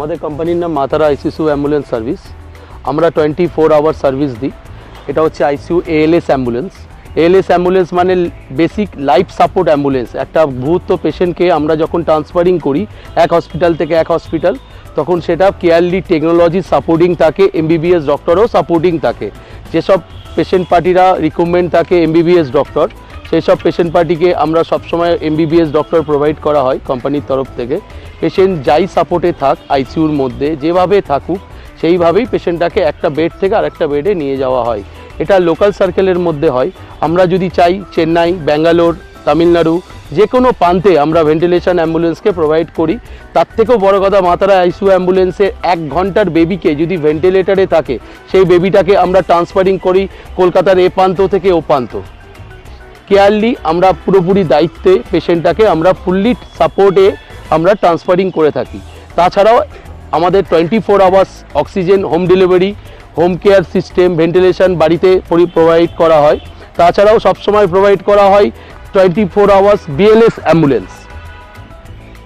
আমাদের কোম্পানির নাম মা তারা আইসিইউ অ্যাম্বুলেন্স সার্ভিস। আমরা 24 আওয়ার সার্ভিস দিই। এটা হচ্ছে ICU ALS ambulance. ALS ambulance মানে বেসিক লাইফ সাপোর্ট অ্যাম্বুলেন্স। একটা ভূত পেশেন্টকে আমরা যখন ট্রান্সফারিং করি এক হসপিটাল থেকে এক হসপিটাল, তখন সেটা কেয়ারলি টেকনোলজি সাপোর্টিং থাকে, এমবিবিএস ডক্টরও সাপোর্টিং থাকে। যেসব পেশেন্ট পার্টিরা রিকমেন্ড থাকে এমবিবিএস ডক্টর, সেই সব পেশেন্ট পার্টিকে আমরা সবসময় এমবিবিএস ডক্টর প্রোভাইড করা হয় কোম্পানির তরফ থেকে। পেশেন্ট যাই সাপোর্টে থাক আইসিইউর মধ্যে, যেভাবে থাকুক সেইভাবেই পেশেন্টটাকে একটা বেড থেকে আরেকটা বেডে নিয়ে যাওয়া হয়। এটা লোকাল সার্কেলের মধ্যে হয়। আমরা যদি চাই চেন্নাই, ব্যাঙ্গালোর, তামিলনাড়ু যে কোনো প্রান্তে আমরা ভেন্টিলেশন অ্যাম্বুলেন্সকে প্রোভাইড করি। তার থেকেও বড় কথা, মা তারা আইসিইউ অ্যাম্বুলেন্সে 1 ঘন্টার বেবিকে যদি ভেন্টিলেটারে থাকে, সেই বেবিটাকে আমরা ট্রান্সফারিং করি কলকাতার এ প্রান্ত থেকে ও প্রান্ত। কেয়ারলি আমরা পুরোপুরি দায়িত্বে পেশেন্টটাকে আমরা ফুললি সাপোর্টে আমরা ট্রান্সফারিং করে থাকি। তাছাড়াও আমাদের 24 hours oxygen, home delivery, home care system, ventilation বাড়িতে প্রোভাইড করা হয়। তাছাড়াও সবসময় প্রোভাইড করা হয় 24 আওয়ার্স বিএলএস অ্যাম্বুলেন্স।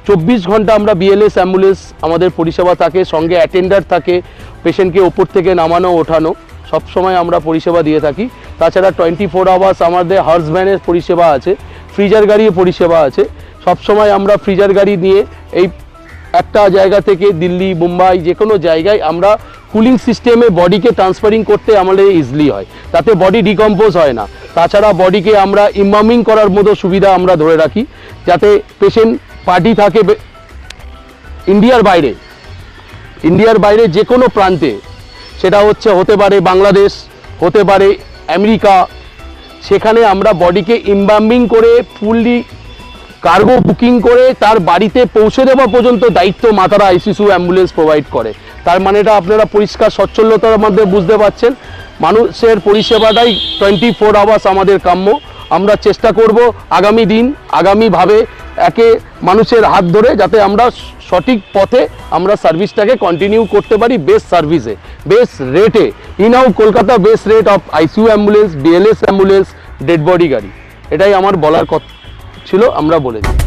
24 ঘন্টা আমরা বিএলএস অ্যাম্বুলেন্স আমাদের পরিষেবা থাকে, সঙ্গে অ্যাটেন্ডার থাকে, পেশেন্টকে ওপর থেকে নামানো ওঠানো সবসময় আমরা পরিষেবা দিয়ে থাকি। তাছাড়া 24 আওয়ার্স আমাদের হার্স ভ্যানের পরিষেবা আছে, ফ্রিজার গাড়ির পরিষেবা আছে। সবসময় আমরা ফ্রিজার গাড়ি নিয়ে এই একটা জায়গা থেকে দিল্লি, মুম্বাই যে কোনো জায়গায় আমরা কুলিং সিস্টেমে বডিকে ট্রান্সফারিং করতে আমাদের ইজিলি হয়, তাতে বডি ডিকম্পোজ হয় না। তাছাড়া বডিকে আমরা ইমামিং করার মতো সুবিধা আমরা ধরে রাখি, যাতে পেশেন্ট পার্টি থাকে ইন্ডিয়ার বাইরে যে কোনো প্রান্তে, সেটা হতে পারে বাংলাদেশ, হতে পারে আমেরিকা, সেখানে আমরা বডিকে ইমামিং করে ফুললি কার্গো বুকিং করে তার বাড়িতে পৌঁছে দেওয়া পর্যন্ত দায়িত্ব মা তারা আইসিইউ অ্যাম্বুলেন্স প্রোভাইড করে। তার মানেটা আপনারা পরিষ্কার সচ্ছলতার মধ্যে বুঝতে পারছেন। মানুষের পরিষেবাটাই 24 আওয়ার্স আমাদের কাম্য। আমরা চেষ্টা করব আগামী দিন আগামীভাবে মানুষের হাত ধরে যাতে আমরা সঠিক পথে আমরা সার্ভিসটাকে কন্টিনিউ করতে পারি, বেস্ট সার্ভিসে, বেস্ট রেটে। ইনাউ Kolkata best rate of ICU ambulance, BLS ambulance, dead body গাড়ি। এটাই আমার বলার কথা ছিল, আমরা বলে দিই।